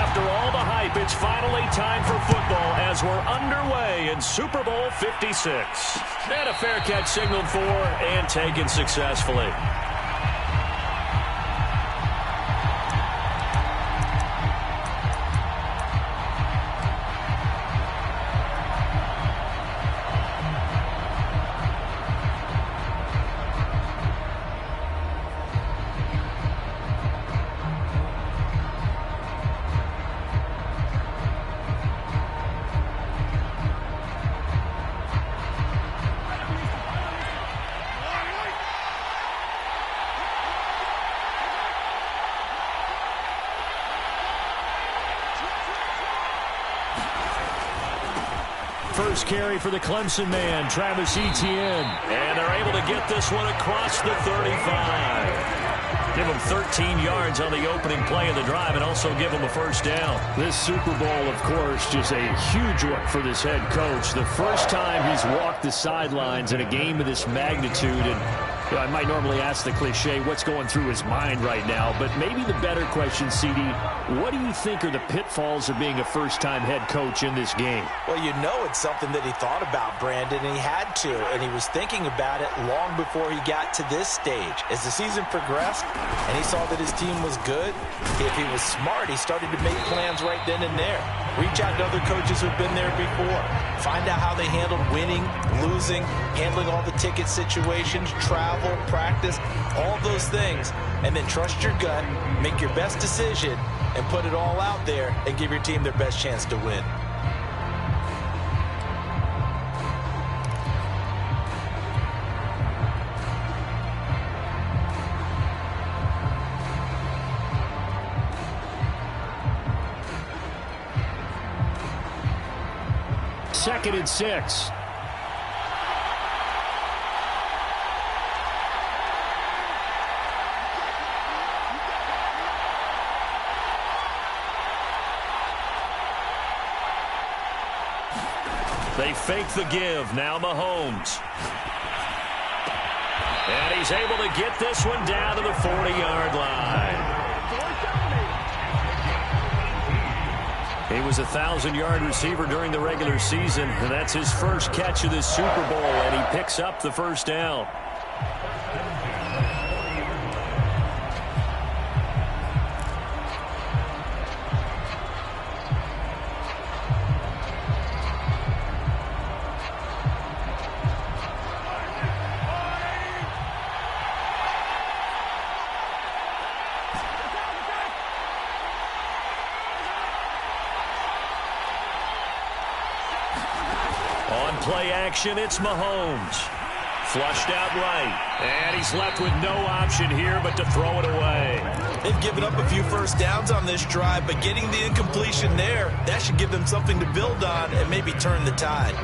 After all the hype, it's finally time for football as we're underway in Super Bowl 56. And a fair catch signaled for and taken successfully. First carry for the Clemson man, Travis Etienne. And they're able to get this one across the 35. Give them 13 yards on the opening play of the drive and also give them a first down. This Super Bowl, of course, just a huge one for this head coach. The first time he's walked the sidelines in a game of this magnitude. And I might normally ask the cliche, what's going through his mind right now? But maybe the better question, CD, what do you think are the pitfalls of being a first-time head coach in this game? Well, you know it's something that he thought about, Brandon, and he had to. And he was thinking about it long before he got to this stage. As the season progressed and he saw that his team was good, if he was smart, he started to make plans right then and there. Reach out to other coaches who've been there before. Find out how they handled winning, losing, handling all the ticket situations, travel, practice, all those things. And then trust your gut, make your best decision, and put it all out there and give your team their best chance to win. Second and 6. They fake the give. Now Mahomes. And he's able to get this one down to the 40-yard line. He was a 1,000-yard receiver during the regular season, and that's his first catch of this Super Bowl, and he picks up the first down. Play action, it's Mahomes. Flushed out right. And he's left with no option here but to throw it away. They've given up a few first downs on this drive, but getting the incompletion there, that should give them something to build on and maybe turn the tide.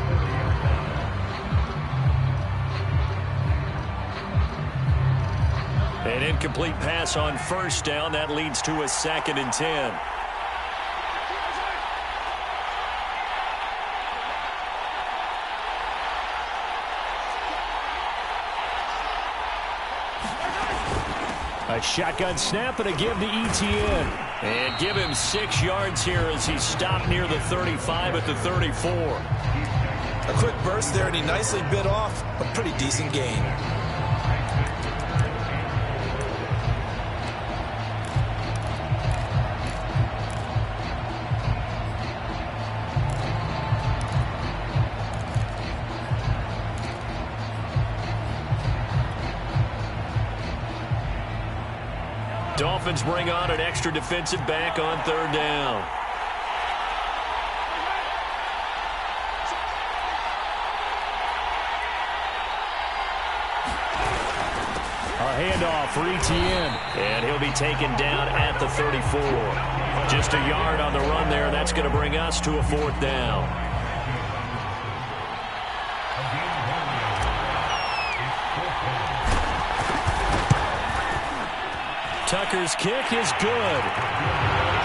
An incomplete pass on first down. That leads to a 2nd and 10. A shotgun snap and a give to Etienne. And give him 6 yards here as he stopped near the 35 at the 34. A quick burst there, and he nicely bit off a pretty decent gain. Dolphins bring on an extra defensive back on 3rd down. A handoff for Etienne. And he'll be taken down at the 34. Just a yard on the run there. That's going to bring us to a 4th down. Tucker's kick is good.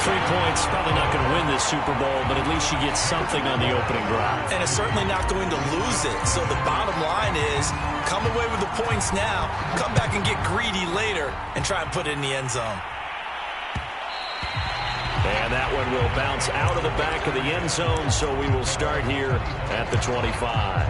3 points, probably not going to win this Super Bowl, but at least she gets something on the opening drive. And it's certainly not going to lose it. So the bottom line is, come away with the points now, come back and get greedy later, and try and put it in the end zone. And that one will bounce out of the back of the end zone, so we will start here at the 25.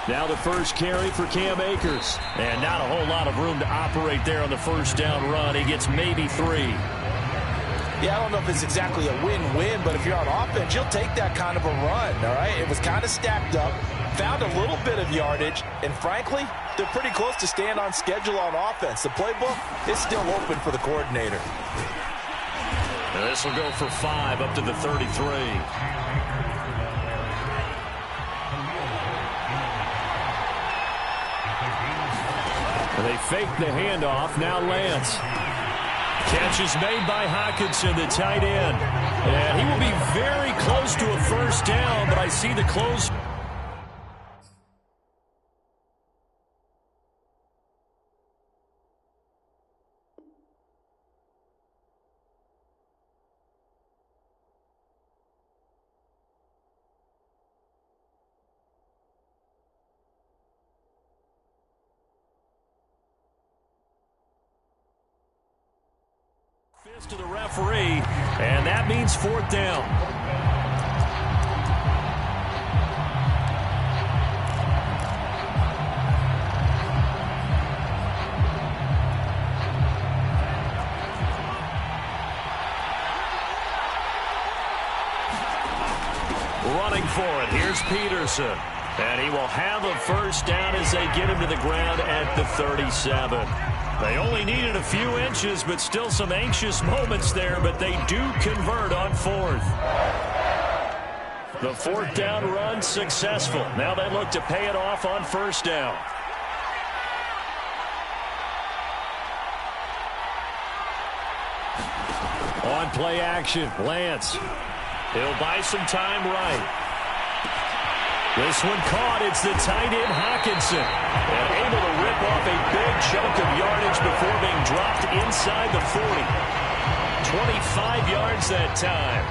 Now the first carry for Cam Akers. And not a whole lot of room to operate there on the first down run. He gets maybe 3. Yeah, I don't know if it's exactly a win-win, but if you're on offense, you'll take that kind of a run, all right? It was kind of stacked up, found a little bit of yardage, and frankly, they're pretty close to staying on schedule on offense. The playbook is still open for the coordinator. And this will go for 5 up to the 33. They fake the handoff. Now Lance. Catch is made by Hockenson, the tight end. And he will be very close to a first down, but I see the close. To the referee, and that means 4th down. Running for it, here's Peterson. And he will have a first down as they get him to the ground at the 37. They only needed a few inches, but still some anxious moments there, but they do convert on 4th. The 4th down run successful. Now they look to pay it off on first down. On play action, Lance. He'll buy some time right. This one caught. It's the tight end Hockenson. And able to rip off a big chunk of yardage before being dropped inside the 40. 25 yards that time.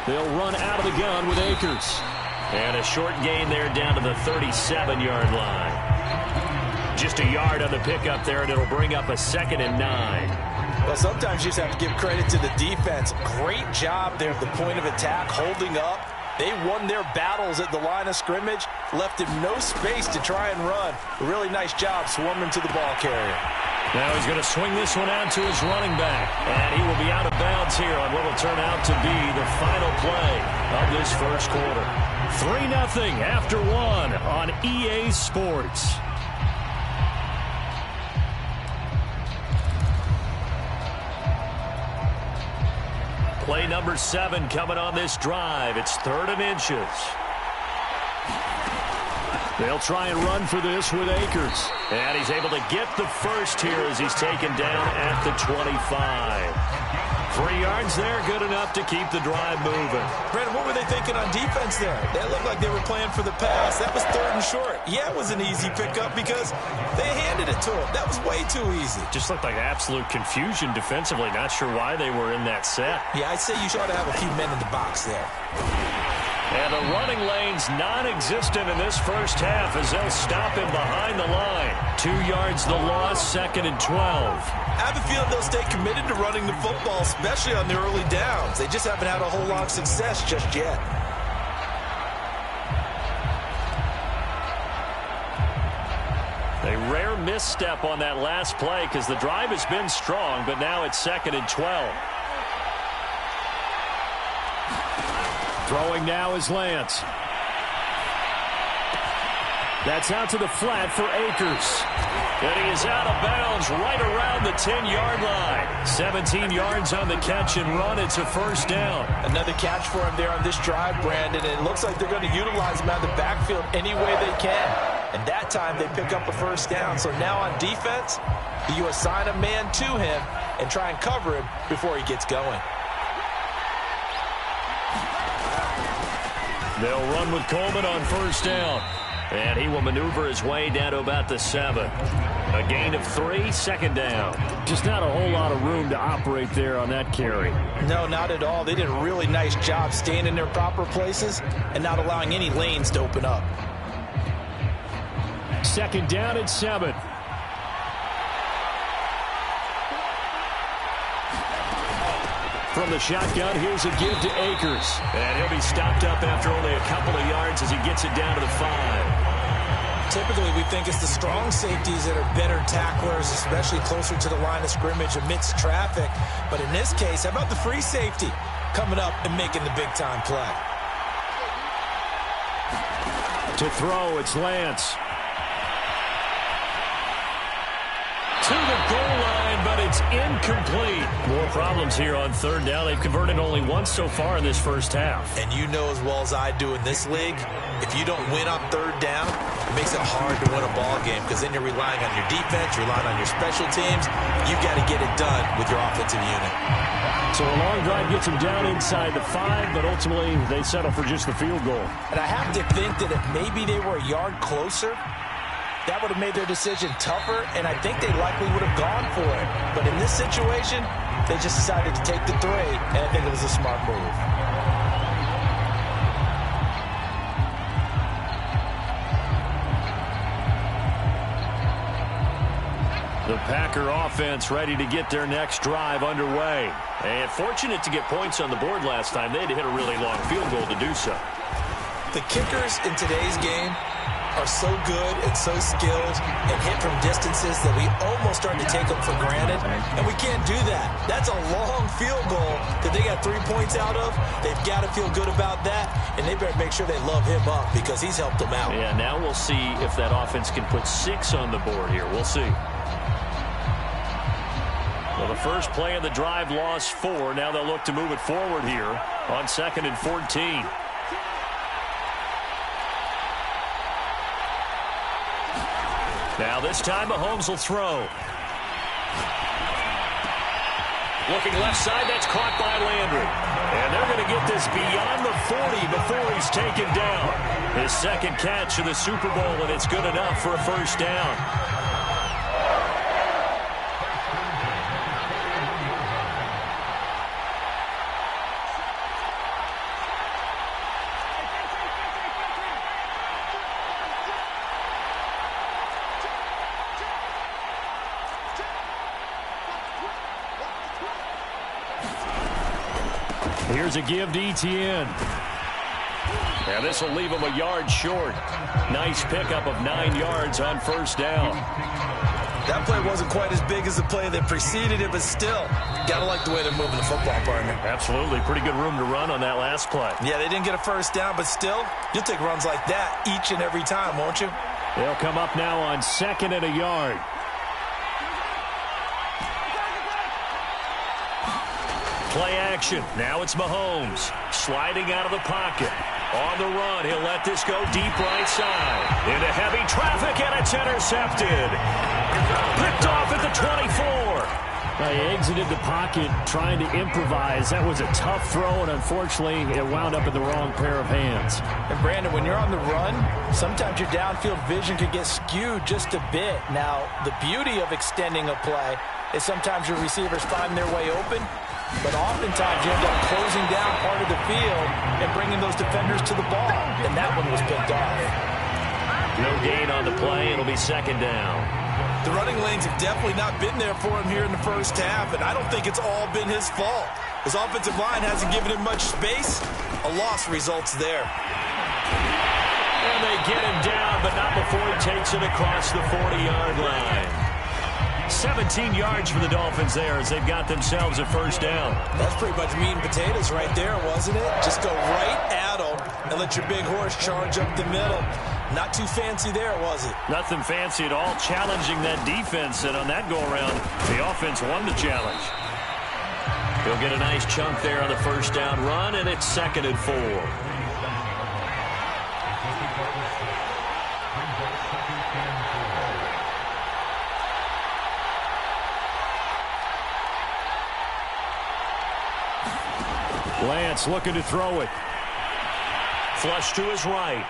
They'll run out of the gun with Akers. And a short gain there down to the 37-yard line. Just a yard on the pickup there, and it'll bring up a 2nd and 9. Well, sometimes you just have to give credit to the defense. Great job there at the point of attack, holding up. They won their battles at the line of scrimmage, left him no space to try and run. A really nice job swarming to the ball carrier. Now he's going to swing this one out to his running back. And he will be out of bounds here on what will turn out to be the final play of this first quarter. 3-0 after 1 on EA Sports. Play number 7 coming on this drive. It's 3rd and inches. They'll try and run for this with Akers. And he's able to get the first here as he's taken down at the 25. 3 yards there, good enough to keep the drive moving. Brandon, what were they thinking on defense there? They looked like they were playing for the pass. That was 3rd and short. Yeah, it was an easy pickup because they handed it to him. That was way too easy. Just looked like absolute confusion defensively. Not sure why they were in that set. Yeah, I'd say you ought to have a few men in the box there. And the running lane's non-existent in this first half as they'll stop him behind the line. 2 yards the loss, 2nd and 12. I have a feeling they'll stay committed to running the football, especially on the early downs. They just haven't had a whole lot of success just yet. A rare misstep on that last play because the drive has been strong, but now it's 2nd and 12. Throwing now is Lance. That's out to the flat for Akers. And he is out of bounds right around the 10-yard line. 17 yards on the catch and run. It's a first down. Another catch for him there on this drive, Brandon. And it looks like they're going to utilize him out of the backfield any way they can. And that time they pick up a first down. So now on defense, you assign a man to him and try and cover him before he gets going. They'll run with Coleman on first down. And he will maneuver his way down to about the 7. A gain of 3, second down. Just not a whole lot of room to operate there on that carry. No, not at all. They did a really nice job staying in their proper places and not allowing any lanes to open up. Second down at 7. From the shotgun, here's a give to Akers. And he'll be stopped up after only a couple of yards as he gets it down to the 5. Typically, we think it's the strong safeties that are better tacklers, especially closer to the line of scrimmage amidst traffic. But in this case, how about the free safety coming up and making the big-time play? To throw, it's Lance. To the goal line, but it's incomplete. More problems here on third down. They've converted only once so far in this first half. And you know as well as I do in this league, if you don't win on third down, it makes it hard to win a ball game because then you're relying on your defense, you're relying on your special teams. You've got to get it done with your offensive unit. So a long drive gets them down inside the 5, but ultimately they settle for just the field goal. And I have to think that if maybe they were a yard closer, that would have made their decision tougher, and I think they likely would have gone for it. But in this situation, they just decided to take the 3, and I think it was a smart move. The Packer offense ready to get their next drive underway. And fortunate to get points on the board last time. They had to hit a really long field goal to do so. The kickers in today's game are so good and so skilled and hit from distances that we almost start to take them for granted, and we can't do that. That's a long field goal that they got 3 points out of. They've got to feel good about that, and they better make sure they love him up because he's helped them out. Yeah, now we'll see if that offense can put 6 on the board here. We'll see. Well, the first play of the drive lost 4. Now they'll look to move it forward here on 2nd and 14. Now this time Mahomes will throw. Looking left side, that's caught by Landry. And they're going to get this beyond the 40 before he's taken down. His second catch of the Super Bowl, and it's good enough for a first down. Here's a give to Etienne. And this will leave him a yard short. Nice pickup of 9 yards on first down. That play wasn't quite as big as the play that preceded it, but still, gotta like the way they're moving the football, partner. Absolutely. Pretty good room to run on that last play. Yeah, they didn't get a first down, but still, you'll take runs like that each and every time, won't you? They'll come up now on 2nd and a yard. Play action. Now it's Mahomes. Sliding out of the pocket. On the run, he'll let this go deep right side. Into heavy traffic, and it's intercepted. Picked off at the 24. He exited the pocket trying to improvise. That was a tough throw, and unfortunately, it wound up in the wrong pair of hands. And Brandon, when you're on the run, sometimes your downfield vision could get skewed just a bit. Now, the beauty of extending a play is sometimes your receivers find their way open, but oftentimes you end up closing down part of the field and bringing those defenders to the ball. And that one was picked off. No gain on the play. It'll be second down. The running lanes have definitely not been there for him here in the first half, and I don't think it's all been his fault. His offensive line hasn't given him much space. A loss results there. And they get him down, but not before he takes it across the 40-yard line. 17 yards for the Dolphins there as they've got themselves a first down. That's pretty much meat and potatoes right there, wasn't it? Just go right at them and let your big horse charge up the middle. Not too fancy there, was it? Nothing fancy at all. Challenging that defense, and on that go-around, the offense won the challenge. He'll get a nice chunk there on the first down run, and it's 2nd and 4. Lance looking to throw it. Flush to his right.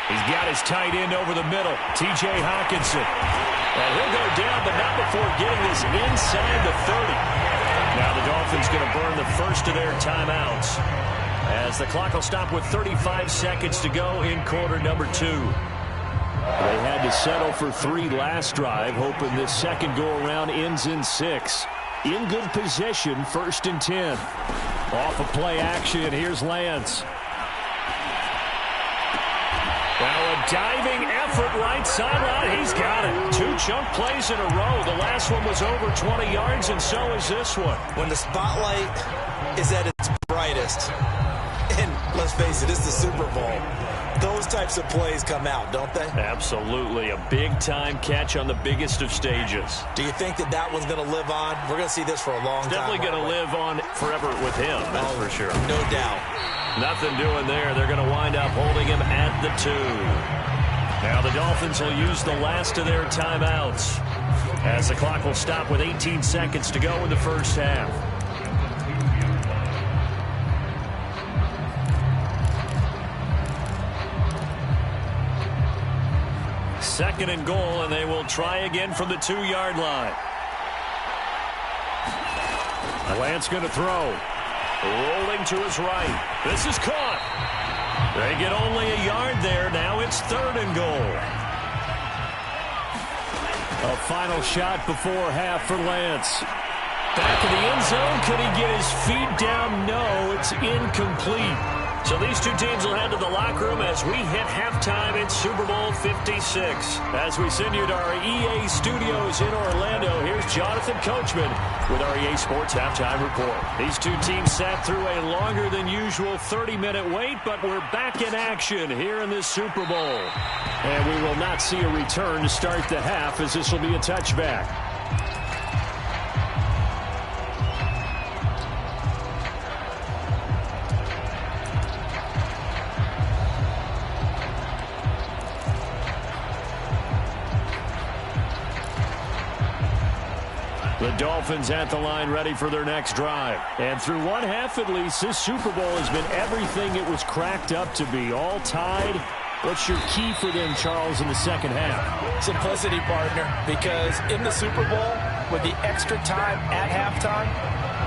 He's got his tight end over the middle, T.J. Hawkinson. And he'll go down, but not before getting this inside the 30. Now the Dolphins going to burn the first of their timeouts, as the clock will stop with 35 seconds to go in quarter number 2. They had to settle for 3 last drive, hoping this second go-around ends in 6. In good position, 1st and 10. Off of play action, here's Lance. Now a diving effort right sideline. He's got it. 2 chunk plays in a row. The last one was over 20 yards, and so is this one. When the spotlight is at its brightest, and let's face it, it's the Super Bowl, those types of plays come out, don't they? Absolutely. A big-time catch on the biggest of stages. Do you think that that one's going to live on? We're going to see this for a long time. Definitely going to live on forever with him, that's for sure. No doubt. Nothing doing there. They're going to wind up holding him at the 2. Now the Dolphins will use the last of their timeouts, as the clock will stop with 18 seconds to go in the first half. Second and goal, and they will try again from the 2-yard line. Lance going to throw. Rolling to his right. This is caught. They get only a yard there. Now it's 3rd and goal. A final shot before half for Lance. Back in the end zone. Could he get his feet down? No, it's incomplete. So these two teams will head to the locker room as we hit halftime in Super Bowl 56. As we send you to our EA studios in Orlando, here's Jonathan Coachman with our EA Sports Halftime Report. These two teams sat through a longer than usual 30-minute wait, but we're back in action here in this Super Bowl. And we will not see a return to start the half, as this will be a touchback. The Dolphins at the line, ready for their next drive. And through one half at least, this Super Bowl has been everything it was cracked up to be. All tied. What's your key for them, Charles, in the second half? Simplicity, partner, because in the Super Bowl, with the extra time at halftime,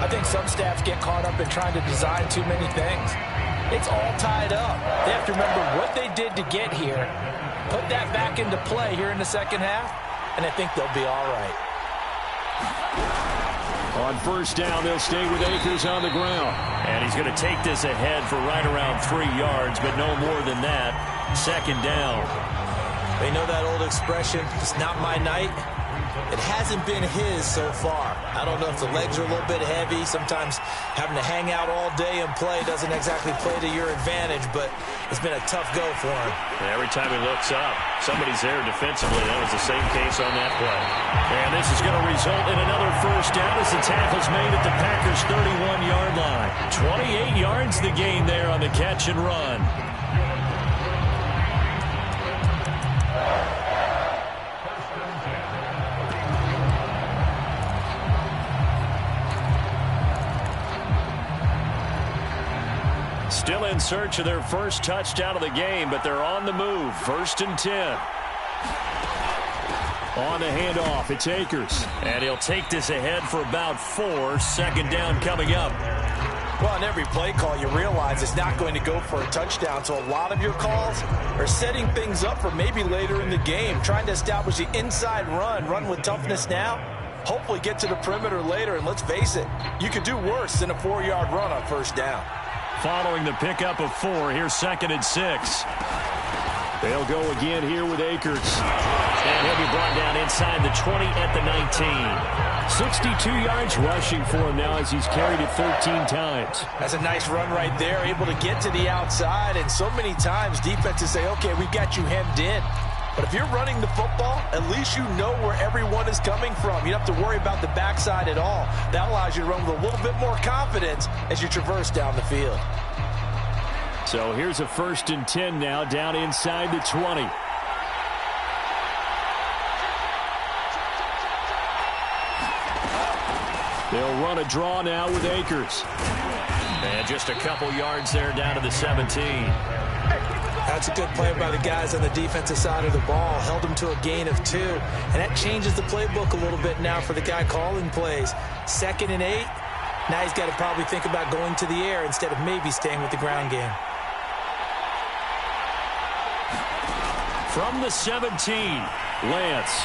I think some staffs get caught up in trying to design too many things. It's all tied up. They have to remember what they did to get here, put that back into play here in the second half, and I think they'll be all right. On first down, they'll stay with Akers on the ground. And he's going to take this ahead for right around 3 yards, but no more than that. Second down. They know that old expression, it's not my night. It hasn't been his so far. I don't know if the legs are a little bit heavy. Sometimes having to hang out all day and play doesn't exactly play to your advantage, but it's been a tough go for him. And every time he looks up, somebody's there defensively. That was the same case on that play. And this is going to result in another first down as the tackle's made at the Packers' 31-yard line. 28 yards the gain there on the catch and run. Still in search of their first touchdown of the game, but they're on the move. 1st and 10. On the handoff, it's Akers. And he'll take this ahead for about 4. Second down coming up. Well, on every play call, you realize it's not going to go for a touchdown. So a lot of your calls are setting things up for maybe later in the game, trying to establish the inside run with toughness now. Hopefully get to the perimeter later, and let's face it, you could do worse than a 4-yard run on first down. Following the pickup of 4, here's 2nd and 6. They'll go again here with Akers. And he'll be brought down inside the 20 at the 19. 62 yards rushing for him now as he's carried it 13 times. That's a nice run right there, able to get to the outside. And so many times defenses say, okay, we've got you hemmed in. But if you're running the football, at least you know where everyone is coming from. You don't have to worry about the backside at all. That allows you to run with a little bit more confidence as you traverse down the field. So here's a 1st and 10 now, down inside the 20. They'll run a draw now with Akers. And just a couple yards there down to the 17. That's a good play by the guys on the defensive side of the ball. Held them to a gain of 2. And that changes the playbook a little bit now for the guy calling plays. 2nd and 8. Now he's got to probably think about going to the air instead of maybe staying with the ground game. From the 17, Lance.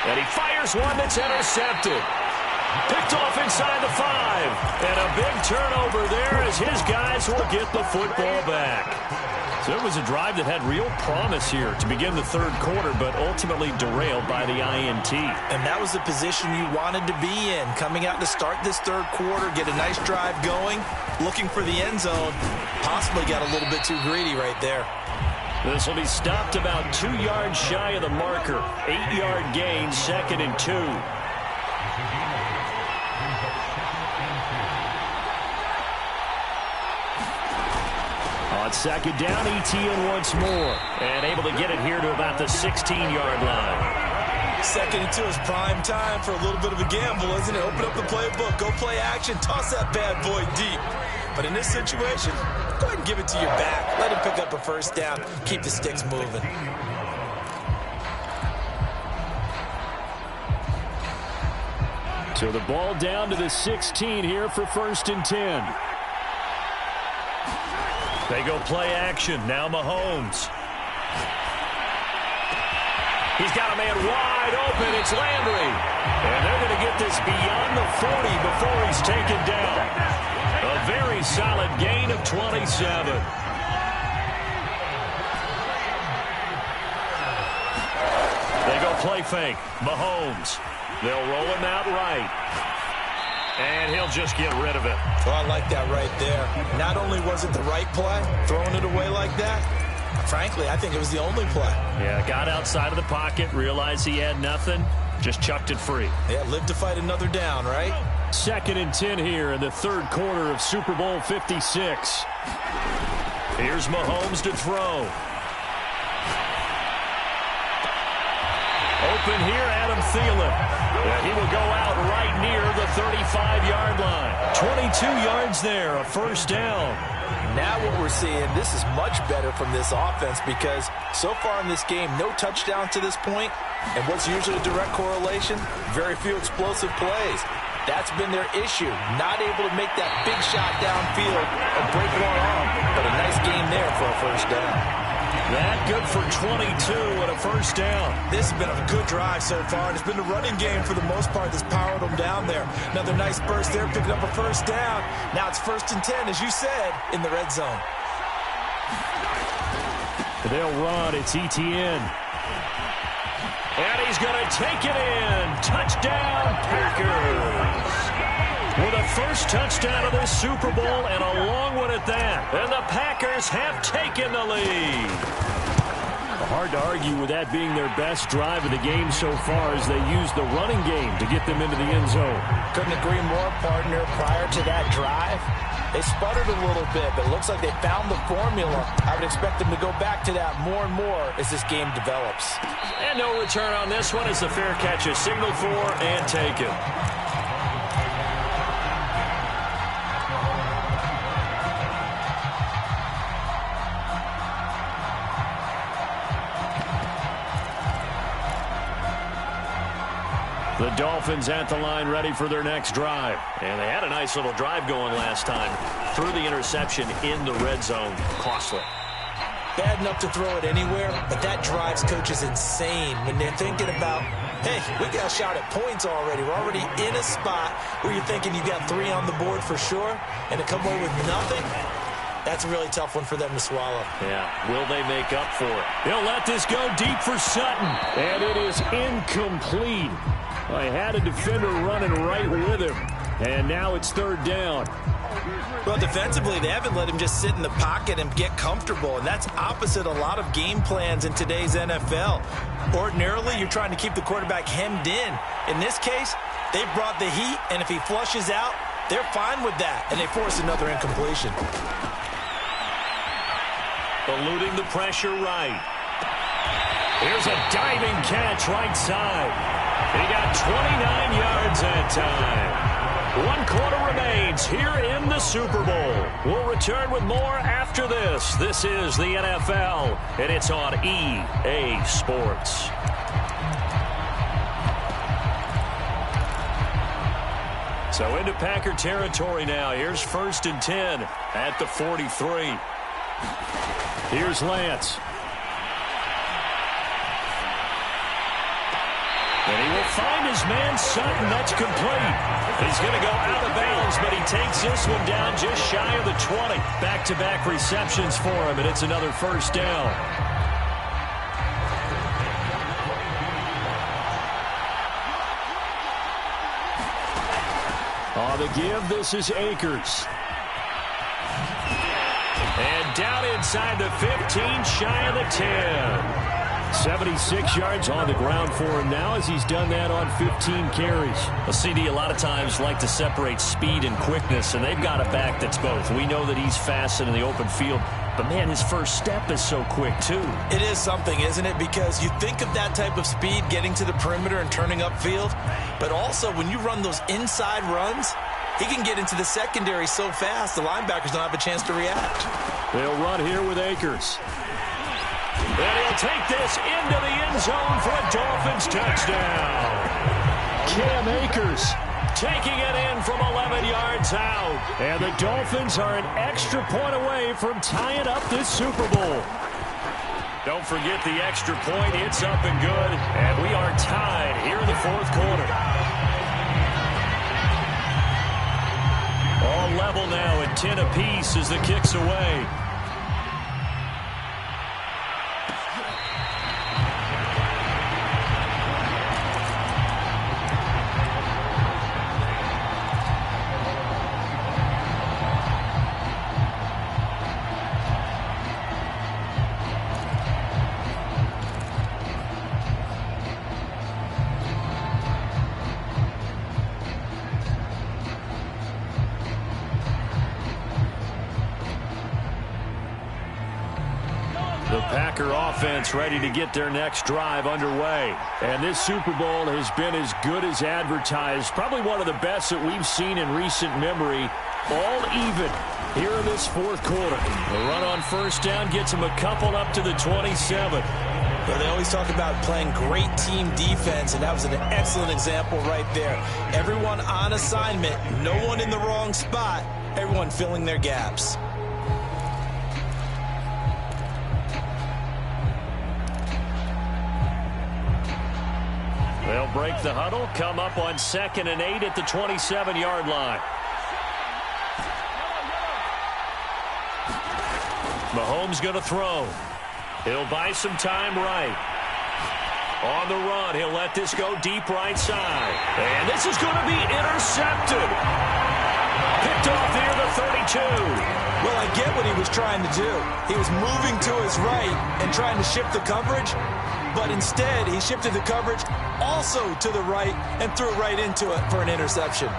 And he fires one that's intercepted. Picked off inside the 5. And a big turnover there as his guys will get the football back. So it was a drive that had real promise here to begin the third quarter, but ultimately derailed by the INT. And that was the position you wanted to be in. Coming out to start this third quarter, get a nice drive going, looking for the end zone. Possibly got a little bit too greedy right there. This will be stopped about 2 yards shy of the marker. 8-yard gain, 2nd and 2. On 2nd down, ETN once more. And able to get it here to about the 16-yard line. 2nd and 2 is prime time for a little bit of a gamble, isn't it? Open up the playbook, go play action, toss that bad boy deep. But in this situation, go ahead and give it to your back. Let him pick up a first down. Keep the sticks moving. So the ball down to the 16 here for 1st and 10. They go play action. Now Mahomes. He's got a man wide open. It's Landry. And they're going to get this beyond the 40 before he's taken down. A very solid gain of 27. They go play fake. Mahomes. They'll roll him out right. And he'll just get rid of it. Oh, I like that right there. Not only was it the right play, throwing it away like that, frankly, I think it was the only play. Yeah, got outside of the pocket, realized he had nothing, just chucked it free. Yeah, lived to fight another down, right? 2nd and 10 here in the third quarter of Super Bowl 56. Here's Mahomes to throw. Open here, Adam Thielen. And he will go out right near the 35-yard line. 22 yards there, a first down. Now what we're seeing, this is much better from this offense because so far in this game, no touchdowns to this point. And what's usually a direct correlation? Very few explosive plays. That's been their issue. Not able to make that big shot downfield or break one off. But a nice game there for a first down. That good for 22 and a first down. This has been a good drive so far, and it's been the running game for the most part that's powered them down there. Another nice burst there, picking up a first down. Now it's 1st and 10, as you said, in the red zone. They'll run. It's ETN. And he's going to take it in. Touchdown, Packers. With a first touchdown of this Super Bowl and a long one at that. And the Packers have taken the lead. Hard to argue with that being their best drive of the game so far as they use the running game to get them into the end zone. Couldn't agree more, partner. Prior to that drive, they sputtered a little bit, but it looks like they found the formula. I would expect them to go back to that more and more as this game develops. And no return on this one as the fair catch is signaled for and taken. The Dolphins at the line ready for their next drive. And they had a nice little drive going last time. Threw the interception in the red zone. Costly. Bad enough to throw it anywhere, but that drives coaches insane when they're thinking about, hey, we got a shot at points already. We're already in a spot where you're thinking you got 3 on the board for sure, and to come away with nothing, that's a really tough one for them to swallow. Yeah, will they make up for it? He'll let this go deep for Sutton, and it is incomplete. I had a defender running right with him, and now it's 3rd down. Well, defensively, they haven't let him just sit in the pocket and get comfortable, and that's opposite a lot of game plans in today's NFL. Ordinarily, you're trying to keep the quarterback hemmed in. In this case, they brought the heat, and if he flushes out, they're fine with that, and they force another incompletion. Eluding the pressure right. Here's a diving catch right side. He got 29 yards that time. 1 quarter remains here in the Super Bowl. We'll return with more after this. This is the NFL, and it's on EA Sports. So into Packer territory now. Here's 1st and 10 at the 43. Here's Lance. And he will find his man Sutton. That's complete. He's going to go out of bounds, but he takes this one down just shy of the 20. Back-to-back receptions for him, and it's another 1st down. On the give, this is Akers. And down inside the 15, shy of the 10. 76 yards on the ground for him now as he's done that on 15 carries. A CD a lot of times like to separate speed and quickness, and they've got a back that's both. We know that he's fast in the open field, but, man, his first step is so quick, too. It is something, isn't it? Because you think of that type of speed getting to the perimeter and turning upfield, but also when you run those inside runs, he can get into the secondary so fast the linebackers don't have a chance to react. They'll run here with Akers. And he'll take this into the end zone for a Dolphins touchdown. Cam Akers taking it in from 11 yards out. And the Dolphins are an extra point away from tying up this Super Bowl. Don't forget the extra point. It's up and good. And we are tied here in the 4th quarter. All level now at 10 apiece as the kick's away. The Packer offense ready to get their next drive underway. And this Super Bowl has been as good as advertised. Probably one of the best that we've seen in recent memory. All even here in this 4th quarter. The run on 1st down gets them a couple up to the 27. Well, they always talk about playing great team defense, and that was an excellent example right there. Everyone on assignment, no one in the wrong spot, everyone filling their gaps. They'll break the huddle, come up on 2nd and 8 at the 27-yard line. Mahomes going to throw. He'll buy some time right. On the run, he'll let this go deep right side. And this is going to be intercepted. Picked off here, the 32. Well, I get what he was trying to do. He was moving to his right and trying to shift the coverage, but instead he shifted the coverage also to the right and threw right into it for an interception.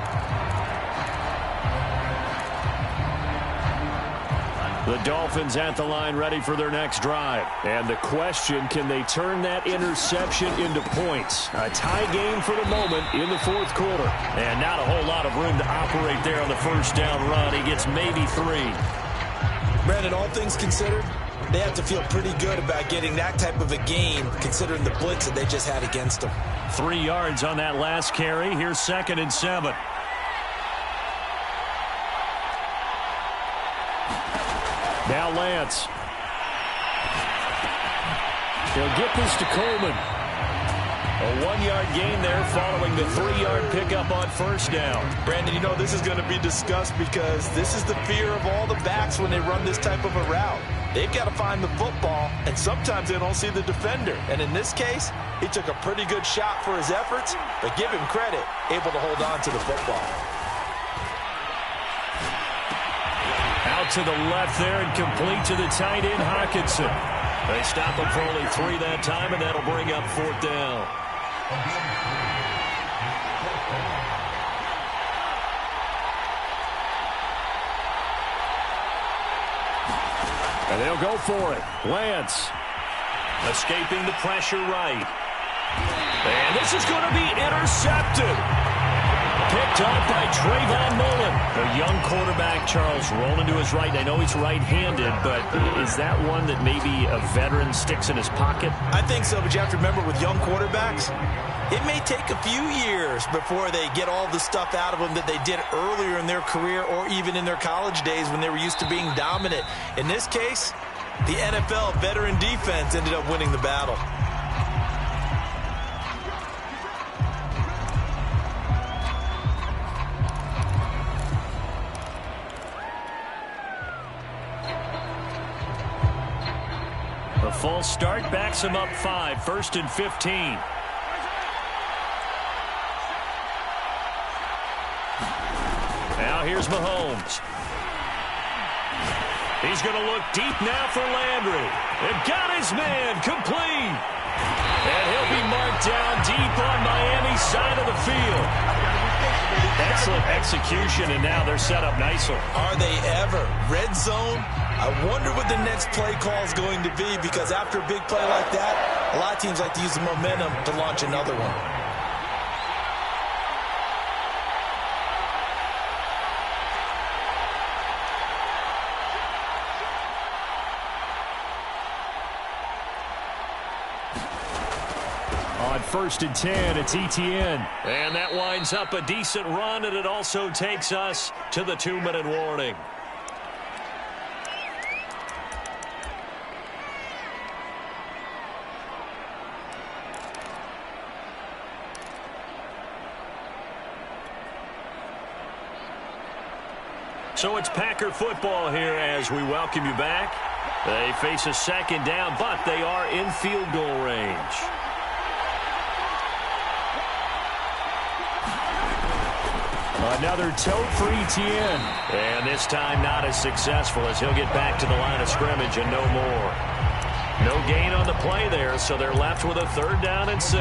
The Dolphins at the line ready for their next drive. And the question, can they turn that interception into points? A tie game for the moment in the 4th quarter. And not a whole lot of room to operate there on the 1st down run. He gets maybe 3. Brandon, all things considered, they have to feel pretty good about getting that type of a gain considering the blitz that they just had against them. 3 yards on that last carry. Here's 2nd and 7. Now Lance. He'll get this to Coleman. A 1-yard gain there following the 3-yard pickup on 1st down. Brandon, you know this is going to be discussed because this is the fear of all the backs when they run this type of a route. They've got to find the football, and sometimes they don't see the defender. And in this case, he took a pretty good shot for his efforts, but give him credit, able to hold on to the football. Out to the left there and complete to the tight end, Hockenson. They stop him for only 3 that time, and that'll bring up 4th down. And they'll go for it. Lance. Escaping the pressure right. And this is going to be intercepted. Picked up by Trayvon Mullen. The young quarterback, Charles, rolling to his right. I know he's right-handed, but is that one that maybe a veteran sticks in his pocket? I think so, but you have to remember with young quarterbacks, it may take a few years before they get all the stuff out of them that they did earlier in their career or even in their college days when they were used to being dominant. In this case, the NFL veteran defense ended up winning the battle. The false start backs him up 5, 1st and 15. Now here's Mahomes. He's going to look deep now for Landry. And got his man complete. And he'll be marked down deep on Miami's side of the field. Excellent execution, and now they're set up nicely. Are they ever? Red zone? I wonder what the next play call is going to be, because after a big play like that, a lot of teams like to use the momentum to launch another one. On 1st and 10, it's ETN. And that winds up a decent run, and it also takes us to the 2-minute warning. So it's Packer football here as we welcome you back. They face a 2nd down, but they are in field goal range. Another tote for ETN. And this time not as successful as he'll get back to the line of scrimmage and no more. No gain on the play there, so they're left with a 3rd down and 6.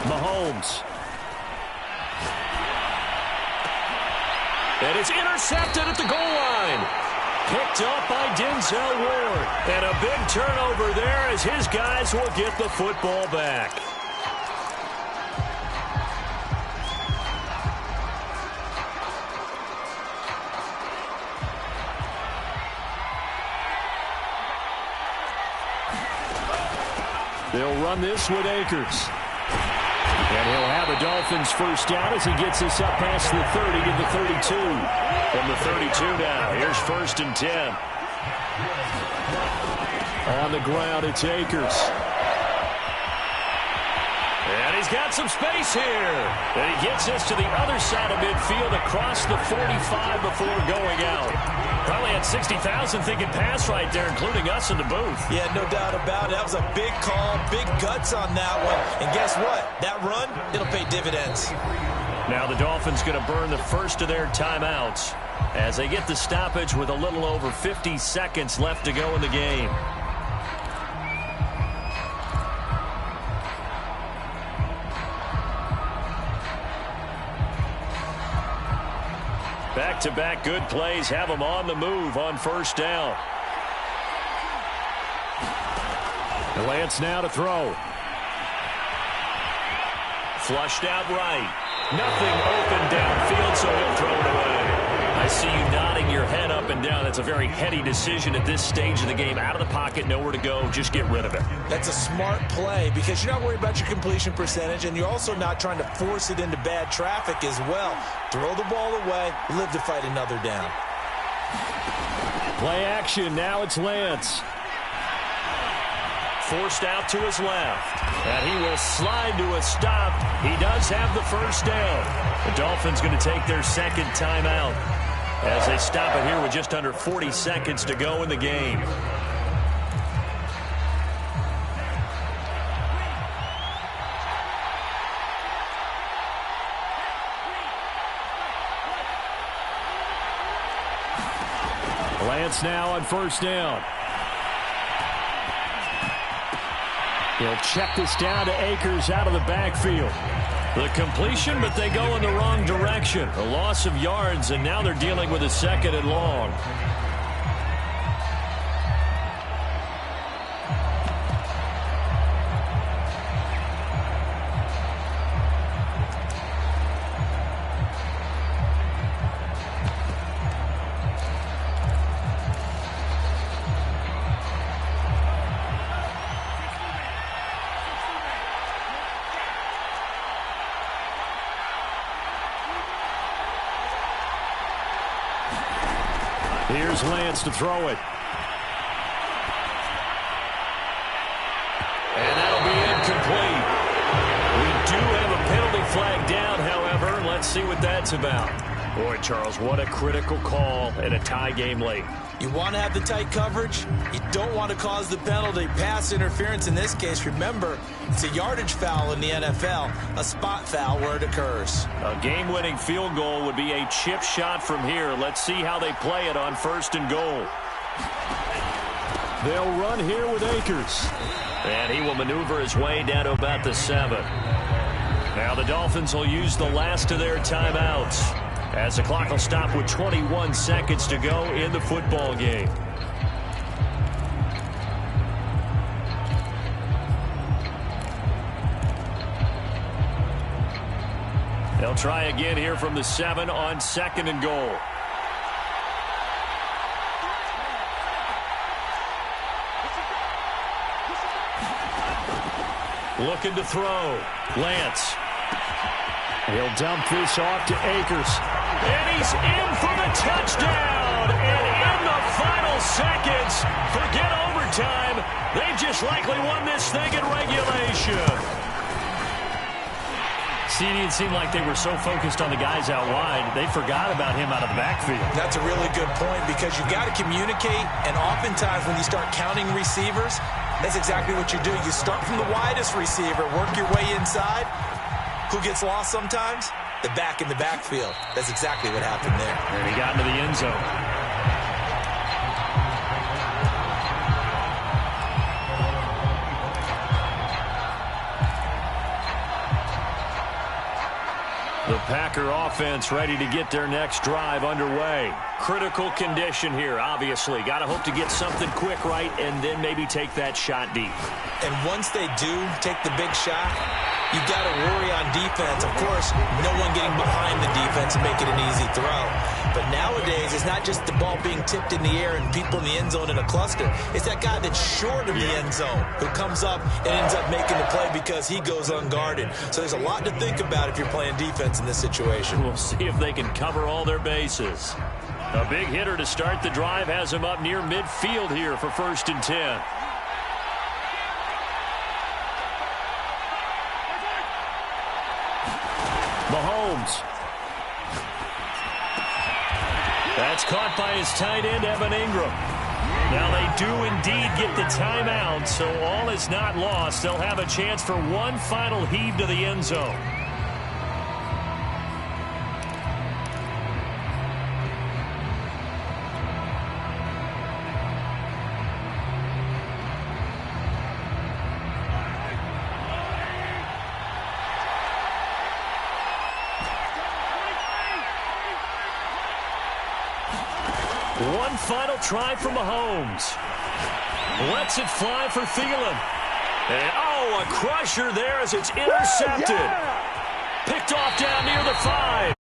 Mahomes. And it's intercepted at the goal line. Picked up by Denzel Ward. And a big turnover there as his guys will get the football back. They'll run this with Akers. And he'll have a Dolphins 1st down as he gets this up past the 30 to the 32. From the 32 now, here's 1st and 10. On the ground, it's Akers. And he's got some space here. And he gets this to the other side of midfield across the 45 before going out. Probably had 60,000 thinking pass right there, including us in the booth. Yeah, no doubt about it. That was a big call, big guts on that one. And guess what? That run, it'll pay dividends. Now the Dolphins going to burn the first of their timeouts as they get the stoppage with a little over 50 seconds left to go in the game. Back-to-back good plays have them on the move on 1st down. Lance now to throw. Flushed out right. Nothing open downfield, so he'll throw it away. I see you nodding your head up and down. That's a very heady decision at this stage of the game. Out of the pocket, nowhere to go. Just get rid of it. That's a smart play because you're not worried about your completion percentage, and you're also not trying to force it into bad traffic as well. Throw the ball away, live to fight another down. Play action. Now it's Lance. Forced out to his left. And he will slide to a stop. He does have the 1st down. The Dolphins going to take their 2nd timeout as they stop it here with just under 40 seconds to go in the game. Lance now on first down. He'll check this down to Akers out of the backfield. The completion, but they go in the wrong direction. A loss of yards, and now they're dealing with a 2nd and long. Here's Lance to throw it. And that'll be incomplete. We do have a penalty flag down, however. Let's see what that's about. Boy, Charles, what a critical call in a tie game late. You want to have the tight coverage. You don't want to cause the penalty. Pass interference in this case, remember, it's a yardage foul in the NFL, a spot foul where it occurs. A game-winning field goal would be a chip shot from here. Let's see how they play it on 1st and goal. They'll run here with Akers. And he will maneuver his way down to about the 7. Now the Dolphins will use the last of their timeouts, as the clock will stop with 21 seconds to go in the football game. They'll try again here from the 7 on 2nd and goal. Looking to throw. Lance. He'll dump this off to Akers. And he's in for the touchdown. And in the final seconds, forget overtime. They just likely won this thing in regulation. See, it seemed like they were so focused on the guys out wide, they forgot about him out of the backfield. That's a really good point because you got to communicate, and oftentimes when you start counting receivers, that's exactly what you do. You start from the widest receiver, work your way inside. Who gets lost sometimes? The back in the backfield. That's exactly what happened there. And he got into the end zone. The Packer offense ready to get their next drive underway. Critical condition here, obviously. Got to hope to get something quick right and then maybe take that shot deep. And once they do take the big shot, you got to worry on defense. Of course, no one getting behind the defense and making an easy throw. But nowadays, it's not just the ball being tipped in the air and people in the end zone in a cluster. It's that guy that's short of the end zone who comes up and ends up making the play because he goes unguarded. So there's a lot to think about if you're playing defense in this situation. We'll see if they can cover all their bases. A big hitter to start the drive has him up near midfield here for 1st and 10. Mahomes. That's caught by his tight end, Evan Ingram. Now they do indeed get the timeout, so all is not lost. They'll have a chance for one final heave to the end zone. One final try from Mahomes. Lets it fly for Thielen. And, oh, a crusher there as it's intercepted. Picked off down near the 5.